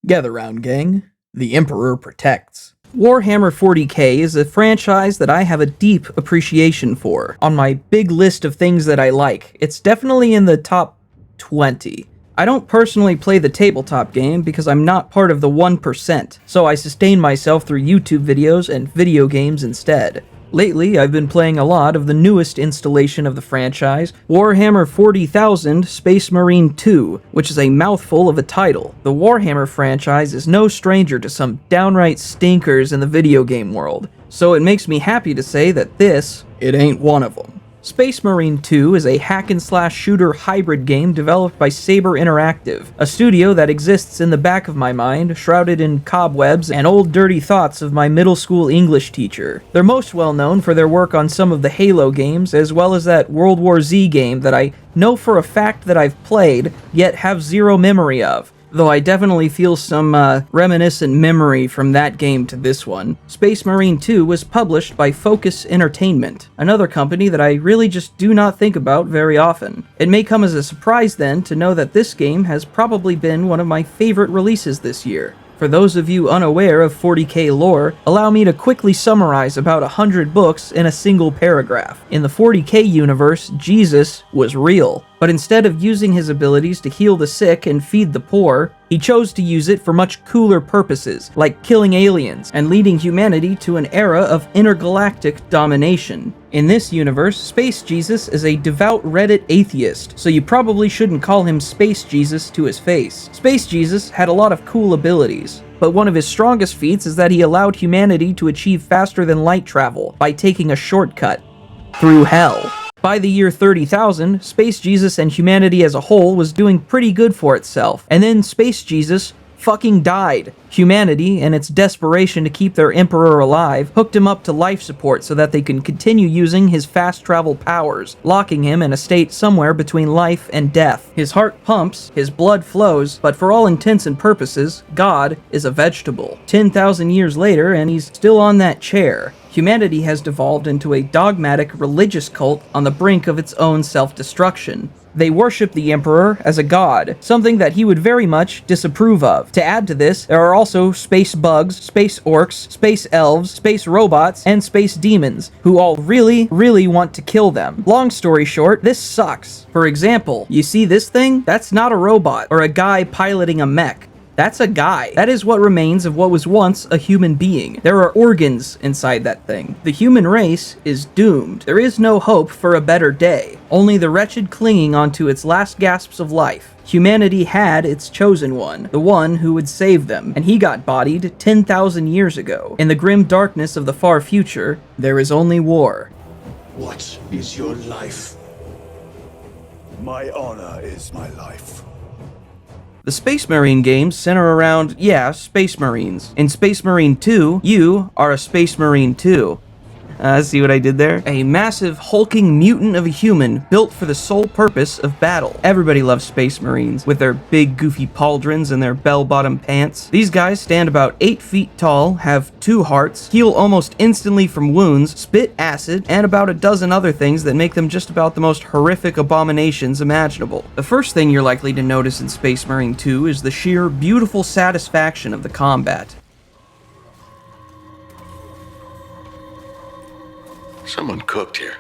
Gather round, gang. The Emperor protects. Warhammer 40k is a franchise that I have a deep appreciation for. On my big list of things that I like, it's definitely in the top 20. I don't personally play the tabletop game because I'm not part of the 1%, so I sustain myself through YouTube videos and video games instead. Lately, I've been playing a lot of the newest installation of the franchise, Warhammer 40,000 Space Marine 2, which is a mouthful of a title. The Warhammer franchise is no stranger to some downright stinkers in the video game world, so it makes me happy to say that it ain't one of them. Space Marine 2 is a hack-and-slash shooter hybrid game developed by Saber Interactive, a studio that exists in the back of my mind, shrouded in cobwebs and old dirty thoughts of my middle school English teacher. They're most well known for their work on some of the Halo games, as well as that World War Z game that I know for a fact that I've played, yet have zero memory of. Though I definitely feel some reminiscent memory from that game to this one. Space Marine 2 was published by Focus Entertainment, another company that I really just do not think about very often. It may come as a surprise then to know that this game has probably been one of my favorite releases this year. For those of you unaware of 40k lore, allow me to quickly summarize about 100 books in a single paragraph. In the 40k universe, Jesus was real, but instead of using his abilities to heal the sick and feed the poor, he chose to use it for much cooler purposes, like killing aliens and leading humanity to an era of intergalactic domination. In this universe, Space Jesus is a devout Reddit atheist, so you probably shouldn't call him Space Jesus to his face. Space Jesus had a lot of cool abilities, but one of his strongest feats is that he allowed humanity to achieve faster than light travel by taking a shortcut through hell. By the year 30,000, Space Jesus and humanity as a whole was doing pretty good for itself, and then Space Jesus fucking died. Humanity, in its desperation to keep their emperor alive, hooked him up to life support so that they can continue using his fast travel powers, locking him in a state somewhere between life and death. His heart pumps, his blood flows, but for all intents and purposes, God is a vegetable. 10,000 years later, and he's still on that chair. Humanity has devolved into a dogmatic religious cult on the brink of its own self-destruction. They worship the Emperor as a god, something that he would very much disapprove of. To add to this, there are also space bugs, space orcs, space elves, space robots, and space demons, who all really want to kill them. Long story short, this sucks. For example, you see this thing? That's not a robot, or a guy piloting a mech. That's a guy. That is what remains of what was once a human being. There are organs inside that thing. The human race is doomed. There is no hope for a better day. Only the wretched clinging onto its last gasps of life. Humanity had its chosen one, the one who would save them, and he got bodied 10,000 years ago. In the grim darkness of the far future, there is only war. What is your life? My honor is my life. The Space Marine games center around, Space Marines. In Space Marine 2, you are a Space Marine too. See what I did there? A massive, hulking mutant of a human built for the sole purpose of battle. Everybody loves Space Marines, with their big goofy pauldrons and their bell-bottom pants. These guys stand about 8 feet tall, have 2 hearts, heal almost instantly from wounds, spit acid, and about a dozen other things that make them just about the most horrific abominations imaginable. The first thing you're likely to notice in Space Marine 2 is the sheer, beautiful satisfaction of the combat. Someone cooked here.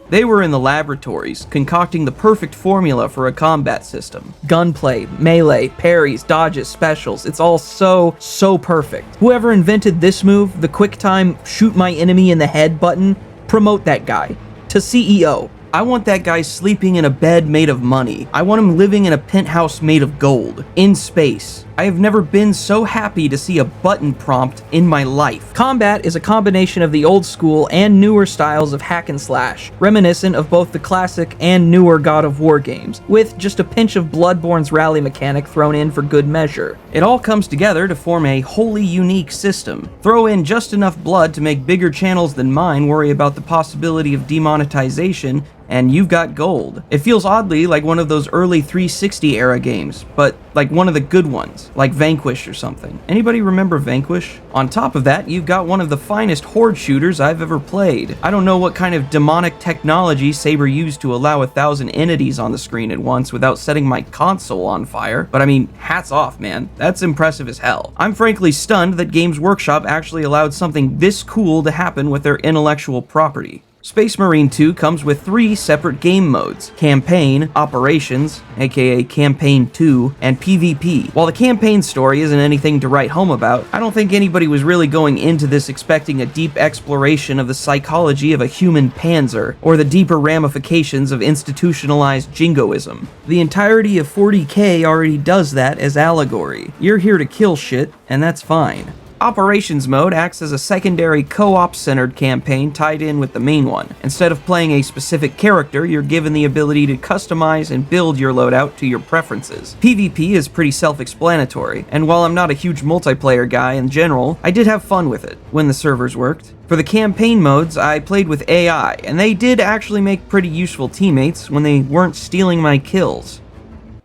They were in the laboratories, concocting the perfect formula for a combat system. Gunplay, melee, parries, dodges, specials, it's all so perfect. Whoever invented this move, the quick time, shoot my enemy in the head button, promote that guy to CEO. I want that guy sleeping in a bed made of money. I want him living in a penthouse made of gold, in space. I have never been so happy to see a button prompt in my life. Combat is a combination of the old school and newer styles of hack and slash, reminiscent of both the classic and newer God of War games, with just a pinch of Bloodborne's rally mechanic thrown in for good measure. It all comes together to form a wholly unique system. Throw in just enough blood to make bigger channels than mine worry about the possibility of demonetization, and you've got gold. It feels oddly like one of those early 360 era games, but like one of the good ones, like Vanquish or something. Anybody remember Vanquish? On top of that, you've got one of the finest horde shooters I've ever played. I don't know what kind of demonic technology Saber used to allow 1,000 entities on the screen at once without setting my console on fire, but I mean, hats off, man. That's impressive as hell. I'm frankly stunned that Games Workshop actually allowed something this cool to happen with their intellectual property. Space Marine 2 comes with 3 separate game modes: Campaign, Operations, aka Campaign 2, and PvP. While the campaign story isn't anything to write home about, I don't think anybody was really going into this expecting a deep exploration of the psychology of a human panzer, or the deeper ramifications of institutionalized jingoism. The entirety of 40K already does that as allegory. You're here to kill shit, and that's fine. Operations mode acts as a secondary co-op centered campaign tied in with the main one. Instead of playing a specific character, you're given the ability to customize and build your loadout to your preferences. PvP is pretty self-explanatory, and while I'm not a huge multiplayer guy in general, I did have fun with it when the servers worked. For the campaign modes, I played with AI, and they did actually make pretty useful teammates when they weren't stealing my kills.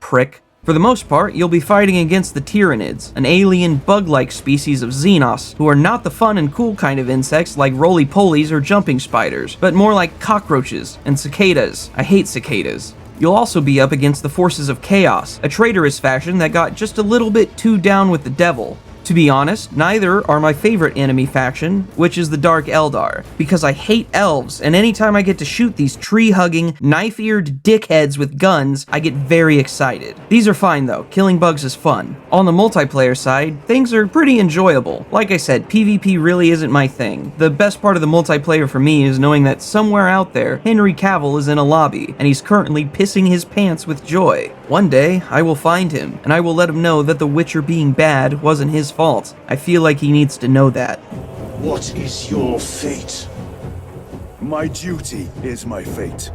Prick. For the most part, you'll be fighting against the Tyranids, an alien bug-like species of Xenos, who are not the fun and cool kind of insects like roly-polies or jumping spiders, but more like cockroaches and cicadas. I hate cicadas. You'll also be up against the forces of Chaos, a traitorous faction that got just a little bit too down with the devil. To be honest, neither are my favorite enemy faction, which is the Dark Eldar, because I hate elves, and anytime I get to shoot these tree-hugging, knife-eared dickheads with guns, I get very excited. These are fine though, killing bugs is fun. On the multiplayer side, things are pretty enjoyable. Like I said, PvP really isn't my thing. The best part of the multiplayer for me is knowing that somewhere out there, Henry Cavill is in a lobby, and he's currently pissing his pants with joy. One day, I will find him, and I will let him know that The Witcher being bad wasn't his fault. I feel like he needs to know that. What is your fate? My duty is my fate.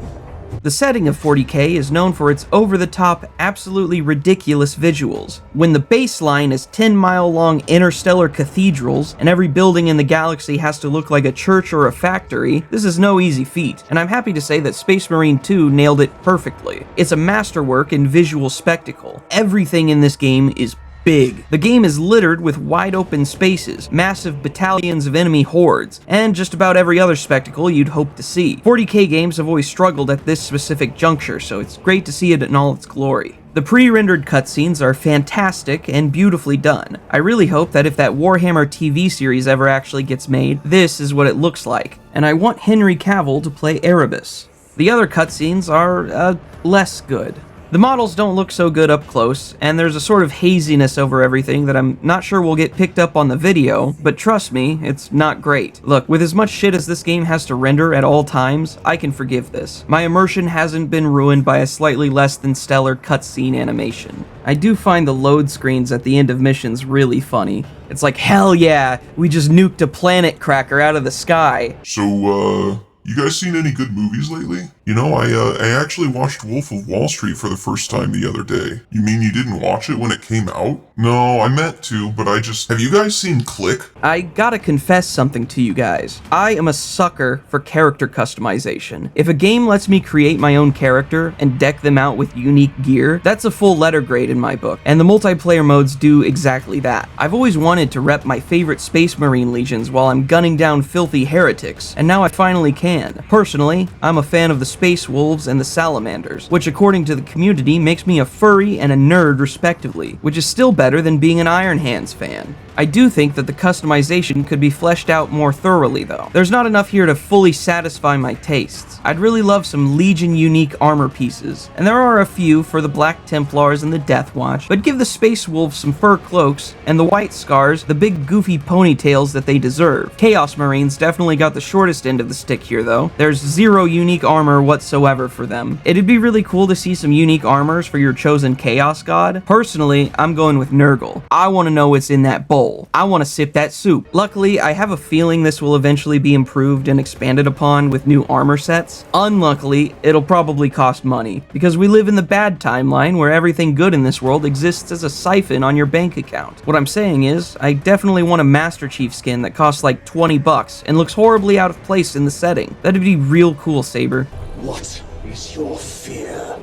The setting of 40K is known for its over-the-top, absolutely ridiculous visuals. When the baseline is 10-mile-long interstellar cathedrals, and every building in the galaxy has to look like a church or a factory, this is no easy feat, and I'm happy to say that Space Marine 2 nailed it perfectly. It's a masterwork in visual spectacle. Everything in this game is big. The game is littered with wide open spaces, massive battalions of enemy hordes, and just about every other spectacle you'd hope to see. 40K games have always struggled at this specific juncture, so it's great to see it in all its glory. The pre-rendered cutscenes are fantastic and beautifully done. I really hope that if that Warhammer TV series ever actually gets made, this is what it looks like, and I want Henry Cavill to play Erebus. The other cutscenes are, less good. The models don't look so good up close, and there's a sort of haziness over everything that I'm not sure will get picked up on the video, but trust me, it's not great. Look, with as much shit as this game has to render at all times, I can forgive this. My immersion hasn't been ruined by a slightly less than stellar cutscene animation. I do find the load screens at the end of missions really funny. It's like, hell yeah, we just nuked a planet cracker out of the sky. So, you guys seen any good movies lately? You know, I actually watched Wolf of Wall Street for the first time the other day. You mean you didn't watch it when it came out? No, I meant to, but have you guys seen Click? I gotta confess something to you guys. I am a sucker for character customization. If a game lets me create my own character and deck them out with unique gear, that's a full letter grade in my book, and the multiplayer modes do exactly that. I've always wanted to rep my favorite Space Marine legions while I'm gunning down filthy heretics, and now I finally can. Personally, I'm a fan of the Space Wolves and the Salamanders, which according to the community makes me a furry and a nerd respectively, which is still better than being an Iron Hands fan. I do think that the customization could be fleshed out more thoroughly though. There's not enough here to fully satisfy my tastes. I'd really love some Legion unique armor pieces, and there are a few for the Black Templars and the Death Watch, but give the Space Wolves some fur cloaks, and the White Scars the big goofy ponytails that they deserve. Chaos Marines definitely got the shortest end of the stick here though. There's zero unique armor whatsoever for them. It'd be really cool to see some unique armors for your chosen Chaos God. Personally, I'm going with Nurgle. I want to know what's in that bowl. I want to sip that soup. Luckily, I have a feeling this will eventually be improved and expanded upon with new armor sets. Unluckily, it'll probably cost money, because we live in the bad timeline where everything good in this world exists as a siphon on your bank account. What I'm saying is, I definitely want a Master Chief skin that costs like 20 bucks and looks horribly out of place in the setting. That'd be real cool, Saber. What is your fear?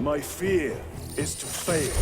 My fear is to fail.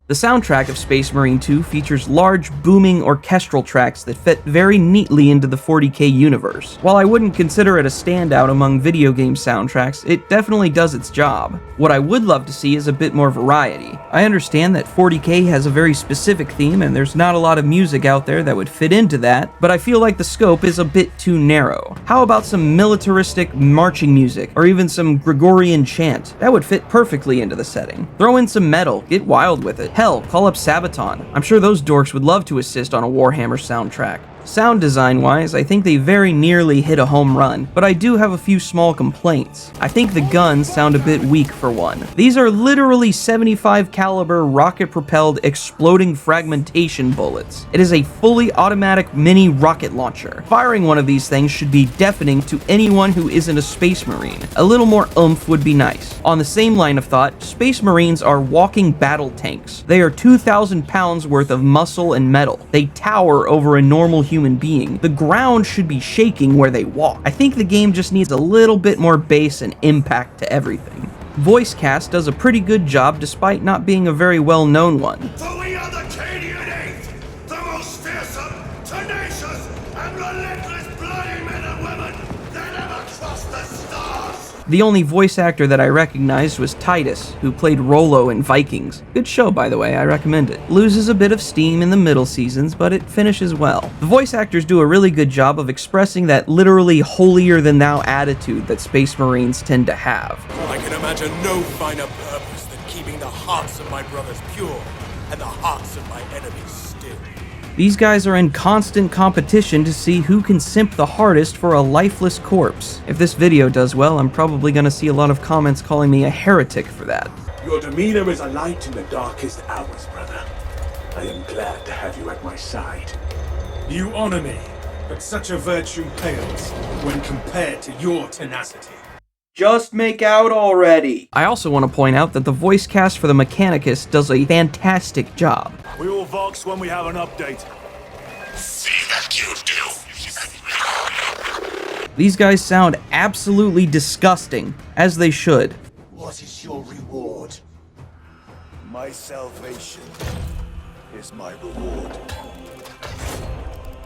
The soundtrack of Space Marine 2 features large, booming orchestral tracks that fit very neatly into the 40K universe. While I wouldn't consider it a standout among video game soundtracks, it definitely does its job. What I would love to see is a bit more variety. I understand that 40K has a very specific theme and there's not a lot of music out there that would fit into that, but I feel like the scope is a bit too narrow. How about some militaristic marching music, or even some Gregorian chant? That would fit perfectly into the setting. Throw in some metal, get wild with it. Hell, call up Sabaton. I'm sure those dorks would love to assist on a Warhammer soundtrack. Sound design-wise, I think they very nearly hit a home run, but I do have a few small complaints. I think the guns sound a bit weak for one. These are literally 75 caliber rocket-propelled exploding fragmentation bullets. It is a fully automatic mini rocket launcher. Firing one of these things should be deafening to anyone who isn't a Space Marine. A little more oomph would be nice. On the same line of thought, Space Marines are walking battle tanks. They are 2,000 pounds worth of muscle and metal. They tower over a normal human being. The ground should be shaking where they walk. I think the game just needs a little bit more bass and impact to everything. Voice cast does a pretty good job despite not being a very well-known one. For we are the Cadian Eighth, the most fearsome, tenacious, and relentless bloody men and women that ever crossed the stars! The only voice actor that I recognized was Titus, who played Rollo in Vikings. Good show, by the way, I recommend it. Loses a bit of steam in the middle seasons, but it finishes well. The voice actors do a really good job of expressing that literally holier-than-thou attitude that Space Marines tend to have. I can imagine no finer purpose than keeping the hearts of my brothers pure and the hearts of my enemies still. These guys are in constant competition to see who can simp the hardest for a lifeless corpse. If this video does well, I'm probably gonna see a lot of comments calling me a heretic for that. Your demeanor is a light in the darkest hours, brother. I am glad to have you at my side. You honor me, but such a virtue pales when compared to your tenacity. Just make out already! I also want to point out that the voice cast for the Mechanicus does a fantastic job. We will Vox when we have an update. See that you do! These guys sound absolutely disgusting, as they should. What is your reward? My salvation is my reward.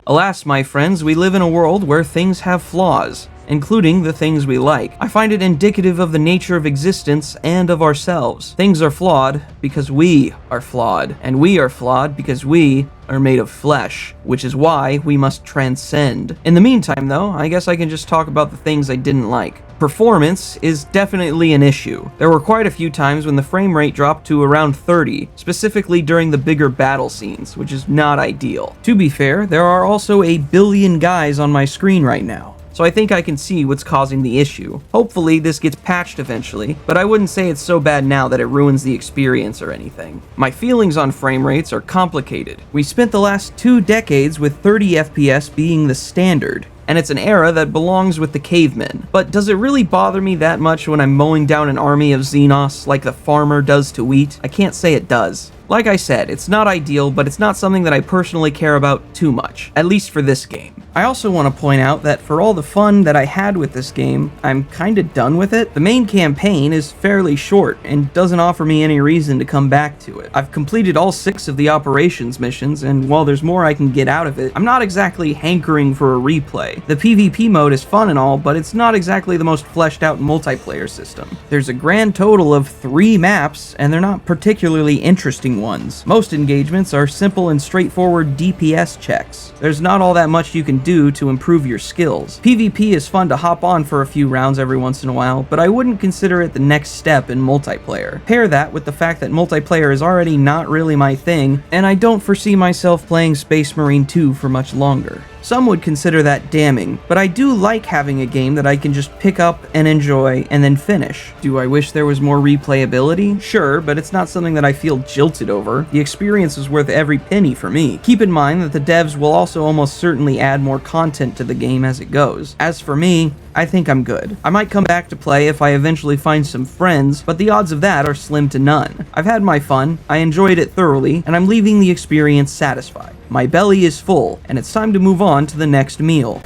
Alas, my friends, we live in a world where things have flaws, including the things we like. I find it indicative of the nature of existence and of ourselves. Things are flawed because we are flawed, and we are flawed because we are made of flesh, which is why we must transcend. In the meantime, though, I guess I can just talk about the things I didn't like. Performance is definitely an issue. There were quite a few times when the frame rate dropped to around 30, specifically during the bigger battle scenes, which is not ideal. To be fair, there are also a billion guys on my screen right now, so I think I can see what's causing the issue. Hopefully this gets patched eventually, but I wouldn't say it's so bad now that it ruins the experience or anything. My feelings on frame rates are complicated. We spent the last 2 decades with 30 FPS being the standard, and it's an era that belongs with the cavemen. But does it really bother me that much when I'm mowing down an army of Xenos like the farmer does to wheat? I can't say it does. Like I said, it's not ideal, but it's not something that I personally care about too much, at least for this game. I also want to point out that for all the fun that I had with this game, I'm kinda done with it. The main campaign is fairly short and doesn't offer me any reason to come back to it. I've completed all 6 of the operations missions, and while there's more I can get out of it, I'm not exactly hankering for a replay. The PvP mode is fun and all, but it's not exactly the most fleshed out multiplayer system. There's a grand total of 3 maps, and they're not particularly interesting ones. Most engagements are simple and straightforward DPS checks. There's not all that much you can do to improve your skills. PvP is fun to hop on for a few rounds every once in a while, but I wouldn't consider it the next step in multiplayer. Pair that with the fact that multiplayer is already not really my thing, and I don't foresee myself playing Space Marine 2 for much longer. Some would consider that damning, but I do like having a game that I can just pick up and enjoy and then finish. Do I wish there was more replayability? Sure, but it's not something that I feel jilted over. The experience is worth every penny for me. Keep in mind that the devs will also almost certainly add more content to the game as it goes. As for me, I think I'm good. I might come back to play if I eventually find some friends, but the odds of that are slim to none. I've had my fun, I enjoyed it thoroughly, and I'm leaving the experience satisfied. My belly is full, and it's time to move on to the next meal.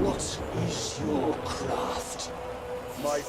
What is your craft? My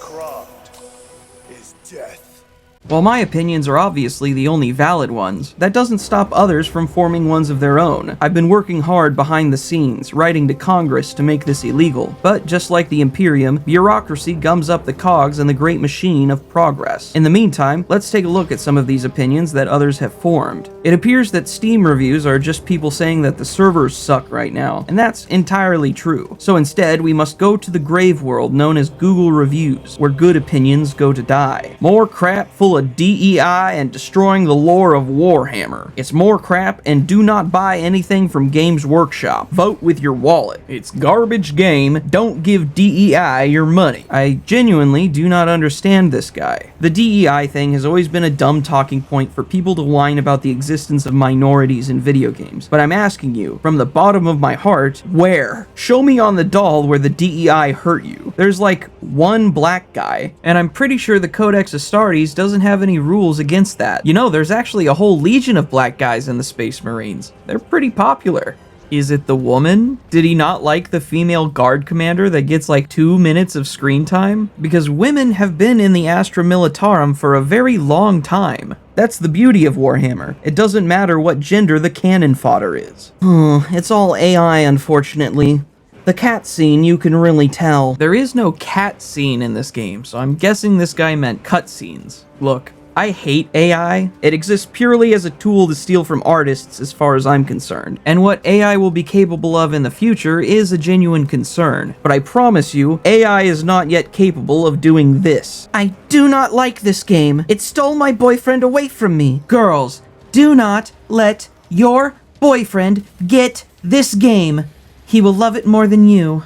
While my opinions are obviously the only valid ones, that doesn't stop others from forming ones of their own. I've been working hard behind the scenes, writing to Congress to make this illegal, but just like the Imperium, bureaucracy gums up the cogs in the great machine of progress. In the meantime, let's take a look at some of these opinions that others have formed. It appears that Steam reviews are just people saying that the servers suck right now, and that's entirely true. So instead, we must go to the grave world known as Google Reviews, where good opinions go to die. More crap full of DEI and destroying the lore of Warhammer. It's more crap, and do not buy anything from Games Workshop. Vote with your wallet. It's garbage game. Don't give DEI your money. I genuinely do not understand this guy. The DEI thing has always been a dumb talking point for people to whine about the existence of minorities in video games. But I'm asking you, from the bottom of my heart, where? Show me on the doll where the DEI hurt you. There's like one black guy, and I'm pretty sure the Codex Astartes doesn't have any rules against that. You know, there's actually a whole legion of black guys in the Space Marines. They're pretty popular. Is it the woman? Did he not like the female guard commander that gets like 2 minutes of screen time? Because women have been in the Astra Militarum for a very long time. That's the beauty of Warhammer. It doesn't matter what gender the cannon fodder is. It's all AI, unfortunately. The cat scene, you can really tell. There is no cat scene in this game, so I'm guessing this guy meant cutscenes. Look, I hate AI. It exists purely as a tool to steal from artists as far as I'm concerned. And what AI will be capable of in the future is a genuine concern. But I promise you, AI is not yet capable of doing this. I do not like this game. It stole my boyfriend away from me. Girls, do not let your boyfriend get this game. He will love it more than you.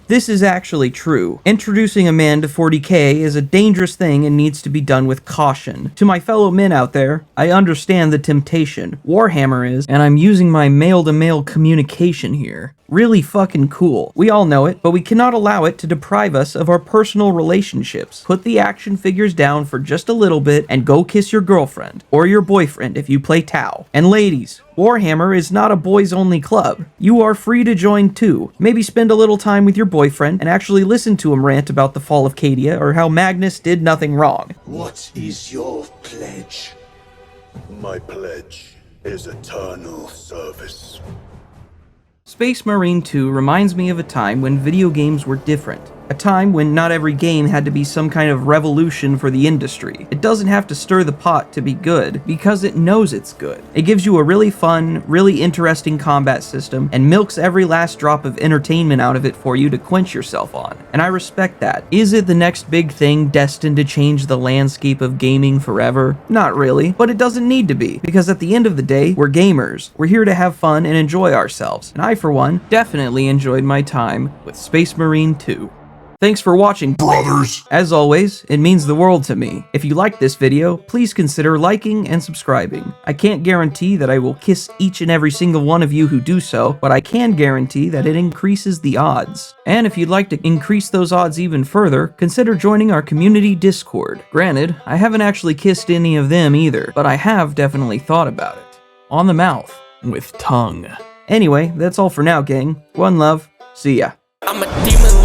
This is actually true. Introducing a man to 40k is a dangerous thing and needs to be done with caution. To my fellow men out there, I understand the temptation. Warhammer is, and I'm using my male-to-male communication here. Really fucking cool. We all know it, but we cannot allow it to deprive us of our personal relationships. Put the action figures down for just a little bit and go kiss your girlfriend, or your boyfriend if you play Tau. And ladies, Warhammer is not a boys-only club. You are free to join too. Maybe spend a little time with your boyfriend and actually listen to him rant about the fall of Cadia or how Magnus did nothing wrong. What is your pledge? My pledge is eternal service. Space Marine 2 reminds me of a time when video games were different. A time when not every game had to be some kind of revolution for the industry. It doesn't have to stir the pot to be good, because it knows it's good. It gives you a really fun, really interesting combat system, and milks every last drop of entertainment out of it for you to quench yourself on. And I respect that. Is it the next big thing destined to change the landscape of gaming forever? Not really, but it doesn't need to be, because at the end of the day, we're gamers. We're here to have fun and enjoy ourselves. And I, for one, definitely enjoyed my time with Space Marine 2. Thanks for watching, Brothers! As always, it means the world to me. If you liked this video, please consider liking and subscribing. I can't guarantee that I will kiss each and every single one of you who do so, but I can guarantee that it increases the odds. And if you'd like to increase those odds even further, consider joining our community Discord. Granted, I haven't actually kissed any of them either, but I have definitely thought about it. On the mouth, with tongue. Anyway, that's all for now, gang. One love, see ya. I'm a demon